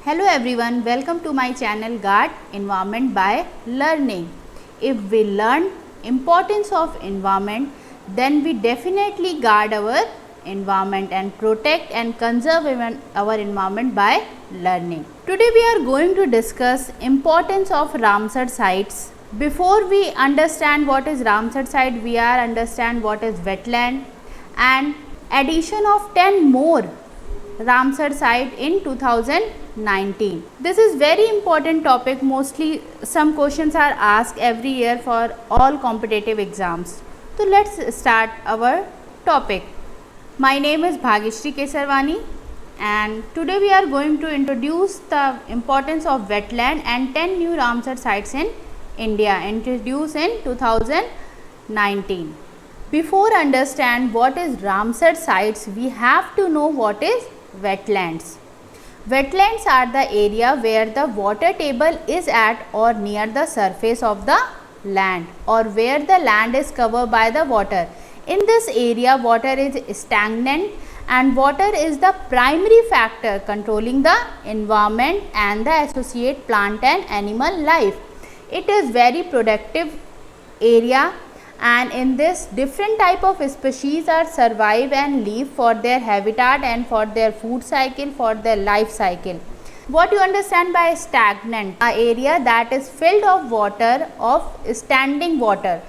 Hello everyone, welcome to my channel Guard Environment by Learning. If we learn importance of environment, then we definitely guard our environment and protect and conserve our environment by learning. Today we are going to discuss importance of Ramsar sites. Before we understand what is Ramsar site, we are understand what is wetland and addition of 10 more Ramsar site in 2019. This is very important topic. Mostly some questions are asked every year for all competitive exams. So let's start our topic. My name is Bhagyashree Kesarwani and today we are going to introduce the importance of wetland and 10 new Ramsar sites in India introduced in 2019. Before understand what is Ramsar sites, we have to know what is wetlands. Wetlands are the area where the water table is at or near the surface of the land or where the land is covered by the water. In this area, water is stagnant and water is the primary factor controlling the environment and the associated plant and animal life. It is very productive area, and in this different type of species are survive and live for their habitat and for their food cycle, for their life cycle. What you understand by stagnant? An area that is filled of water, of standing water.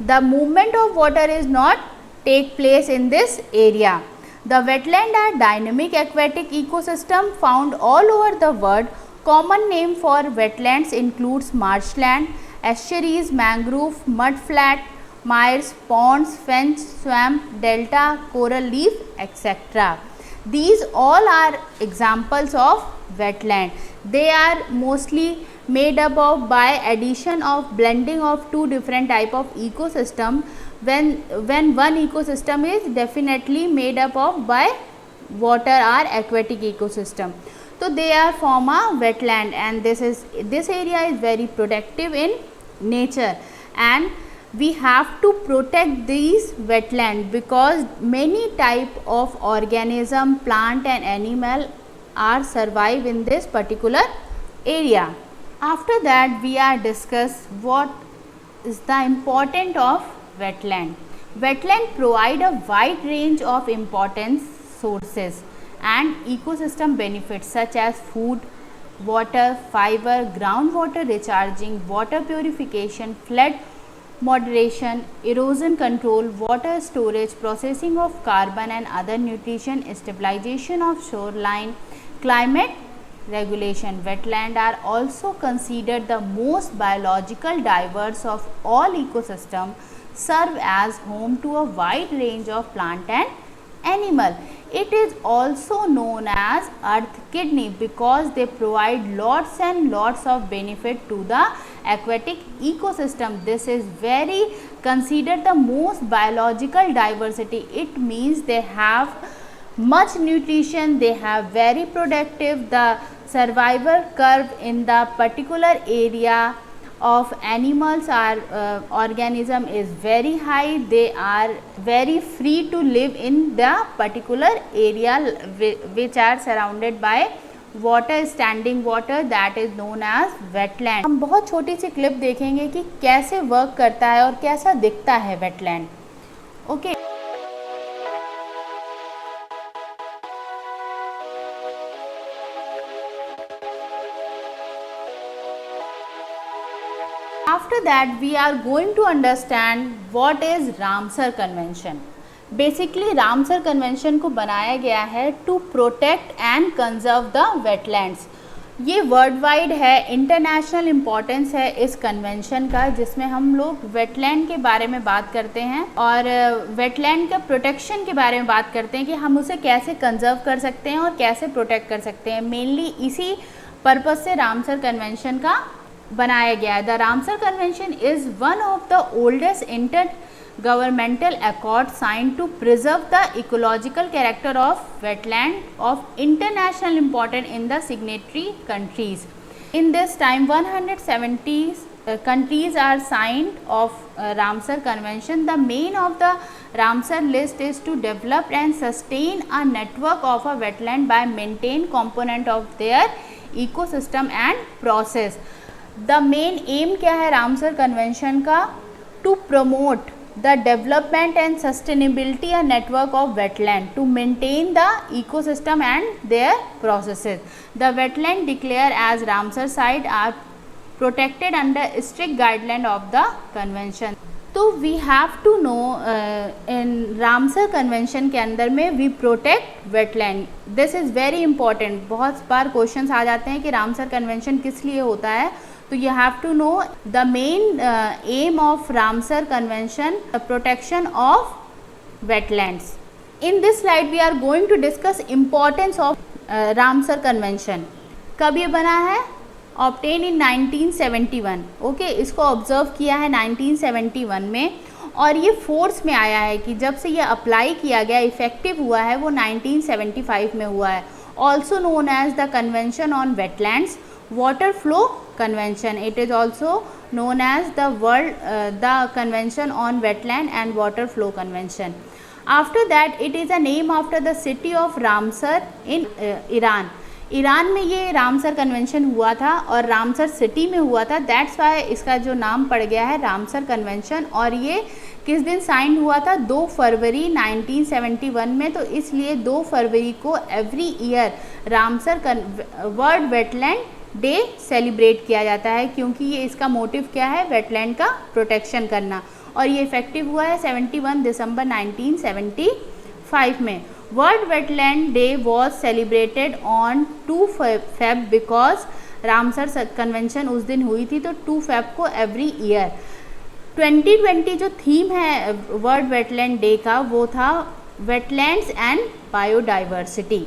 The movement of water is not take place in this area. The wetland are dynamic aquatic ecosystem found all over the world. Common name for wetlands includes marshland, estuaries, mangrove, mudflat, mires, ponds, fens, swamp, delta, coral reef, etc. These all are examples of wetland. They are mostly made up of by addition of blending of two different type of ecosystem. When one ecosystem is definitely made up of by water or aquatic ecosystem. So they are form a wetland, and this area is very productive in nature, and we have to protect these wetland because many type of organism, plant and animal are survive in this particular area. After that, we are discuss what is the importance of wetland. Wetland provide a wide range of important sources and ecosystem benefits such as food, water, fiber, groundwater recharging, water purification, flood moderation, erosion control, water storage, processing of carbon and other nutrition, stabilization of shoreline, climate regulation. Wetlands are also considered the most biological diverse of all ecosystems, serve as home to a wide range of plant and animal. It is also known as earth kidney because they provide lots and lots of benefit to the aquatic ecosystem. This is very considered the most biological diversity. It means they have much nutrition, they have very productive, the survival curve in the particular area of animals or organism is very high. They are very free to live in the particular area which are surrounded by water standing water that is known as wetland. हम बहुत छोटी सी clip देखेंगे कि कैसे work करता है और कैसा दिखता है wetland. Okay. After that, we are going to understand what is Ramsar Convention. Basically Ramsar convention को बनाया गया है to protect and conserve the wetlands. ये वर्ल्ड वाइड है, इंटरनेशनल इम्पोर्टेंस है इस कन्वेंशन का, जिसमें हम लोग वेटलैंड के बारे में बात करते हैं और वेटलैंड का प्रोटेक्शन के बारे में बात करते हैं कि हम उसे कैसे कंजर्व कर सकते हैं और कैसे प्रोटेक्ट कर सकते हैं. मेनली इसी पर्पज़ से रामसर कन्वेंशन का बनाया गया है. The Ramsar convention is one of the oldest governmental accord signed to preserve the ecological character of wetland of international importance in the signatory countries. In this time 170 countries are signed of Ramsar Convention. The main of the Ramsar list is to develop and sustain a network of a wetland by maintain component of their ecosystem and process. The main aim क्या है Ramsar convention का? To promote the development and sustainability a network of wetland to maintain the ecosystem and their processes. The wetland declared as Ramsar site are protected under strict guideline of the convention. तो we have to know in Ramsar convention के अंदर में we protect wetland. This is very important. बहुत बार questions आ जाते हैं कि Ramsar convention किस लिए होता है, तो you have to know the main aim of Ramsar Convention, the protection of wetlands. In this slide we are going to discuss importance of Ramsar Convention. कब ये बना है? Obtained in 1971. Okay, इसको ऑब्जर्व किया है 1971 में, और ये फोर्स में आया है कि जब से ये अप्लाई किया गया, इफेक्टिव हुआ है, वो 1975 में हुआ है. Also known as the convention on wetlands, water flow convention. It is also known as the convention on wetland and water flow convention. After that it is a name after the city of Ramsar in Iran. Iran में ये Ramsar convention हुआ था और Ramsar city में हुआ था, that's why इसका जो नाम पड़ गया है रामसर कन्वेंशन. और ये किस दिन साइन हुआ था? 2 फरवरी 1971 में. तो इसलिए 2 फरवरी को every year Ramsar world wetland day celebrate किया जाता है, क्योंकि ये इसका मोटिव क्या है? वेटलैंड का प्रोटेक्शन करना. और ये इफेक्टिव हुआ है 71 दिसंबर 1975 में. World wetland day was celebrated on 2 Feb because Ramsar convention उस दिन हुई थी, तो 2 फेब को एवरी ईयर. 2020 जो थीम है वर्ल्ड वेटलैंड डे का वो था wetlands and biodiversity.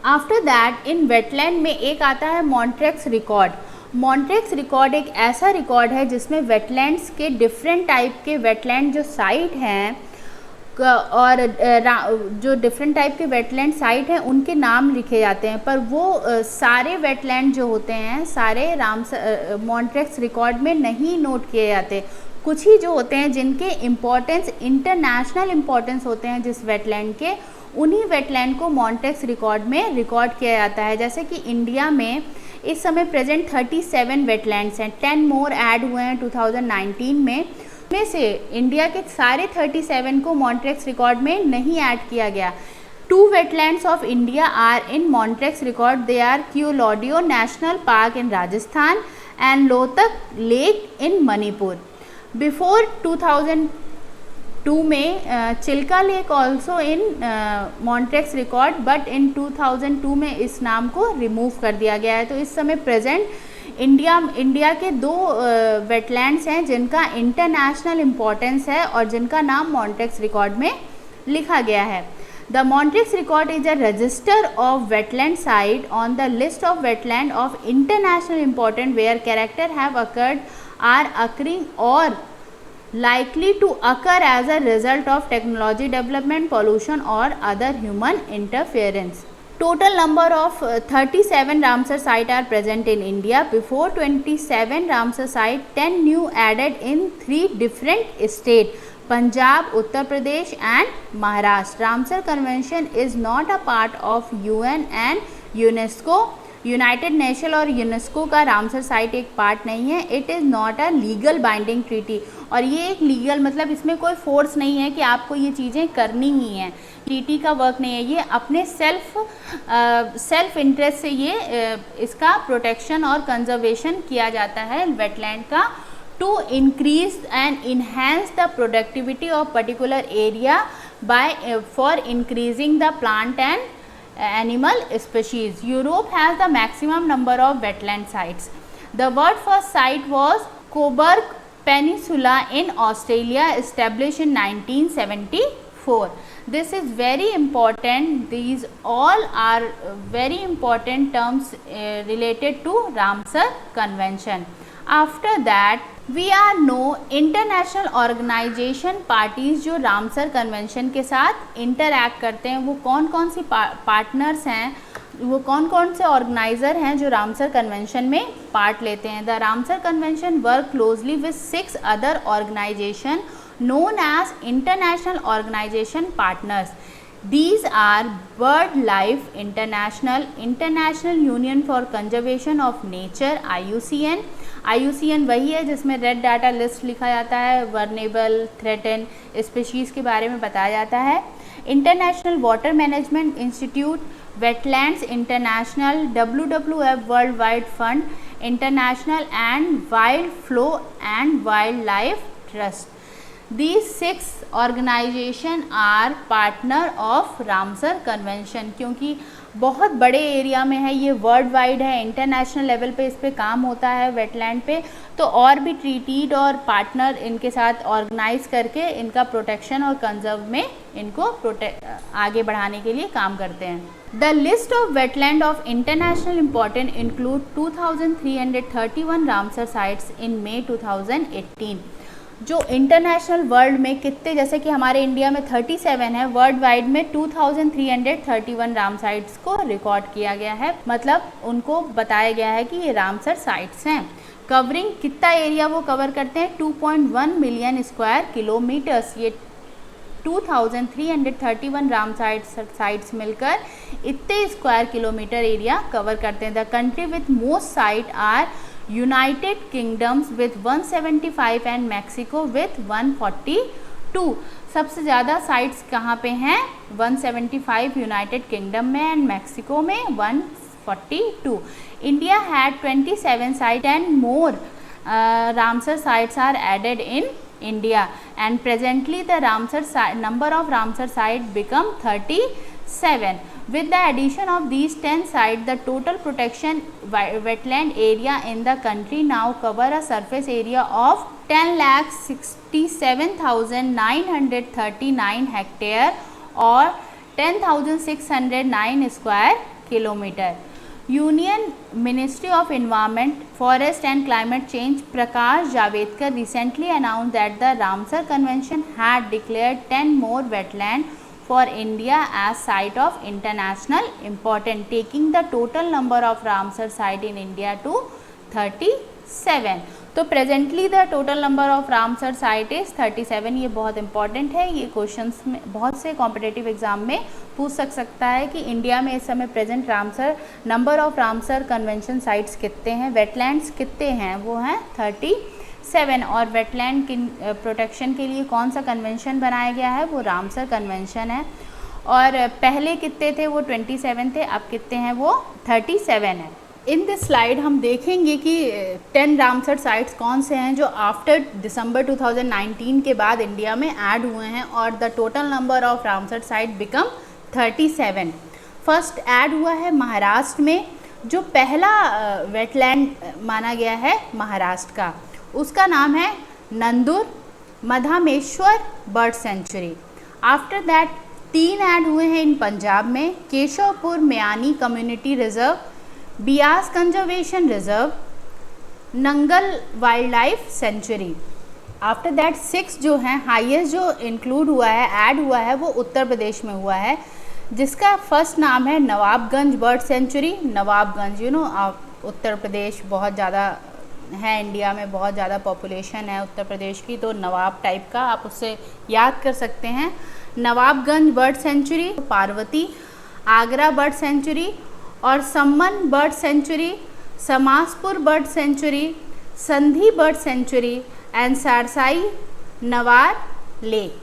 After that in wetland में एक आता है मॉन्ट्रेक्स रिकॉर्ड. मॉन्ट्रेक्स रिकॉर्ड एक ऐसा रिकॉर्ड है जिसमें वेटलैंड्स के डिफरेंट टाइप के वेटलैंड जो साइट हैं और जो डिफरेंट टाइप के वेटलैंड साइट हैं उनके नाम लिखे जाते हैं, पर वो सारे वेटलैंड जो होते हैं सारे मॉन्ट्रेक्स रिकॉर्ड में नहीं नोट किए जाते. कुछ ही जो होते हैं जिनके इम्पोर्टेंस इंटरनेशनल इम्पोर्टेंस होते हैं जिस वेटलैंड के, उन्हीं वेटलैंड को मॉन्ट्रेक्स रिकॉर्ड में रिकॉर्ड किया जाता है. जैसे कि इंडिया में इस समय प्रेजेंट 37 वेटलैंड्स हैं, 10 मोर ऐड हुए हैं 2019 में से इंडिया के सारे 37 को मॉन्ट्रेक्स रिकॉर्ड में नहीं ऐड किया गया. 2 wetlands of India are in Montreux record. They are Keoladeo national park in Rajasthan and Loktak lake in Manipur. Before 2002 में Chilka lake also in Montreux record, but in 2002 में इस नाम को रिमूव कर दिया गया है. तो इस समय प्रेजेंट इंडिया के 2 वेटलैंड्स हैं जिनका इंटरनेशनल इम्पोर्टेंस है और जिनका नाम मॉन्ट्रेक्स रिकॉर्ड में लिखा गया है. The Montreux record is a register of wetland site on the list of wetland of international important where character have occurred are occurring or likely to occur as a result of technology development, pollution or other human interference. Total number of 37 Ramsar sites are present in India. Before 27 Ramsar sites, 10 new added in 3 different states, Punjab, Uttar Pradesh and Maharashtra. Ramsar Convention is not a part of UN and UNESCO. United nation और UNESCO का Ramsar site एक part नहीं है. It is not a legal binding treaty. और ये एक legal मतलब इसमें कोई फोर्स नहीं है कि आपको ये चीज़ें करनी ही हैं. ट्रीटी का वर्क नहीं है, ये अपने सेल्फ इंटरेस्ट से ये इसका प्रोटेक्शन और कंजर्वेशन किया जाता है वेटलैंड का, to increase and enhance the productivity of particular area by for increasing the plant and animal species. Europe has the maximum number of wetland sites. The world first site was Cobourg Peninsula in Australia, established in 1974. This is very important. These all are very important terms related to Ramsar Convention. After that we are no international organization parties जो Ramsar convention के साथ interact करते हैं, वो कौन कौन सी partners हैं, वो कौन कौन से ऑर्गेनाइज़र हैं जो रामसर कन्वेंशन में पार्ट लेते हैं. The Ramsar convention work closely with 6 other organization known as international organization partners. These are BirdLife International, International Union for Conservation of Nature IUCN. IUCN वही है जिसमें रेड डाटा लिस्ट लिखा जाता है, vulnerable threaten species के बारे में बताया जाता है. International water management institute, wetlands international, WWF world wide fund international and wild flow and wild life trust. These 6 organization are partner of Ramsar convention. क्योंकि बहुत बड़े एरिया में है, ये वर्ल्ड वाइड है, इंटरनेशनल लेवल पे इस पे काम होता है वेटलैंड पे, तो और भी ट्रीटीड और पार्टनर इनके साथ ऑर्गेनाइज करके इनका प्रोटेक्शन और कंजर्व में इनको आगे बढ़ाने के लिए काम करते हैं. The list of wetland of international important include 2331 Ramsar sites in May 2018. जो इंटरनेशनल वर्ल्ड में कितने, जैसे कि हमारे इंडिया में 37 है, वर्ल्ड वाइड में 2331 राम साइट्स को रिकॉर्ड किया गया है. मतलब उनको बताया गया है कि ये रामसर साइट्स हैं. कवरिंग कितना एरिया वो कवर करते हैं, 2.1 मिलियन स्क्वायर किलोमीटर्स. ये 2331 राम साइट्स मिलकर इतने स्क्वायर किलोमीटर एरिया कवर करते हैं. The country with most site are United Kingdoms with 175 and Mexico with 142. सबसे ज़्यादा साइट्स कहाँ पे हैं, 175 यूनाइटेड किंगडम में एंड मैक्सिको में 142. India had 27 site and more Ramsar sites are added in India, and presently the number of Ramsar sites become 37. With the addition of these 10 sites, the total protection wetland area in the country now cover a surface area of 10,67,939 hectare or 10,609 square kilometer. Union Ministry of Environment, Forest and Climate Change Prakash Javadekar recently announced that the Ramsar Convention had declared 10 more wetland for India as site of international importance, taking the total number of Ramsar site in India to 37. तो presently the total number of Ramsar site is 37. ये बहुत important है, ये questions में बहुत से competitive exam में पूछ सकता है कि इंडिया में इस समय present Ramsar number of Ramsar convention sites कितने हैं, वेटलैंड्स कितने हैं, वो हैं 37. और वेटलैंड प्रोटेक्शन के लिए कौन सा कन्वेंशन बनाया गया है, वो रामसर कन्वेंशन है. और पहले कितने थे, वो 27 थे, अब कितने हैं, वो 37 है. इन दिस स्लाइड हम देखेंगे कि 10 रामसर साइट्स कौन से हैं जो आफ्टर दिसंबर 2019 के बाद इंडिया में ऐड हुए हैं और the total number of Ramsar site become 37. First aid हुआ है महाराष्ट्र में, जो पहला वेटलैंड माना गया है महाराष्ट्र का, उसका नाम है Nandur Madhameshwar bird sanctuary. After that 3 add हुए हैं इन पंजाब में, Keshavpur Miani community reserve, Beas conservation reserve, Nangal wildlife sanctuary. After that 6 जो हैं, हाईएस्ट जो इंक्लूड हुआ है, ऐड हुआ है, वो उत्तर प्रदेश में हुआ है, जिसका फर्स्ट नाम है नवाबगंज बर्ड सेंचुरी. नवाबगंज, उत्तर प्रदेश बहुत ज़्यादा है, इंडिया में बहुत ज़्यादा पॉपुलेशन है उत्तर प्रदेश की, तो नवाब टाइप का आप उससे याद कर सकते हैं. Nawabganj bird sanctuary, Parvati, Agra bird sanctuary और सम्मन बर्ड सेंचुरी, समासपुर बर्ड सेंचुरी, संधी bird sanctuary and cerci noir lake.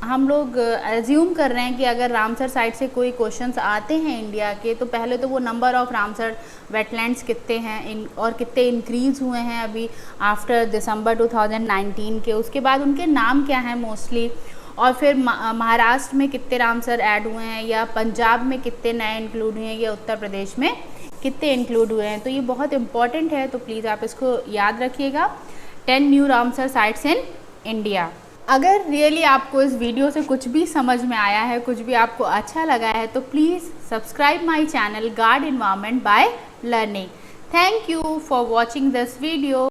हम लोग एज्यूम कर रहे हैं कि अगर रामसर साइट से कोई क्वेश्चंस आते हैं इंडिया के, तो पहले तो वो नंबर ऑफ रामसर वेटलैंड्स कितने हैं और कितने इंक्रीज़ हुए हैं अभी आफ्टर दिसंबर 2019 के, उसके बाद उनके नाम क्या हैं मोस्टली, और फिर महाराष्ट्र में कितने रामसर ऐड हुए हैं, या पंजाब में कितने नए इंक्लूड हुए हैं, या उत्तर प्रदेश में कितने इंक्लूड हुए हैं. तो ये बहुत इंपॉर्टेंट है, तो प्लीज़ आप इसको याद रखिएगा. 10 new Ramsar sites in India. अगर रियली आपको इस वीडियो से कुछ भी समझ में आया है, कुछ भी आपको अच्छा लगा है, तो please subscribe my channel guard environment by learning. Thank you for watching this video.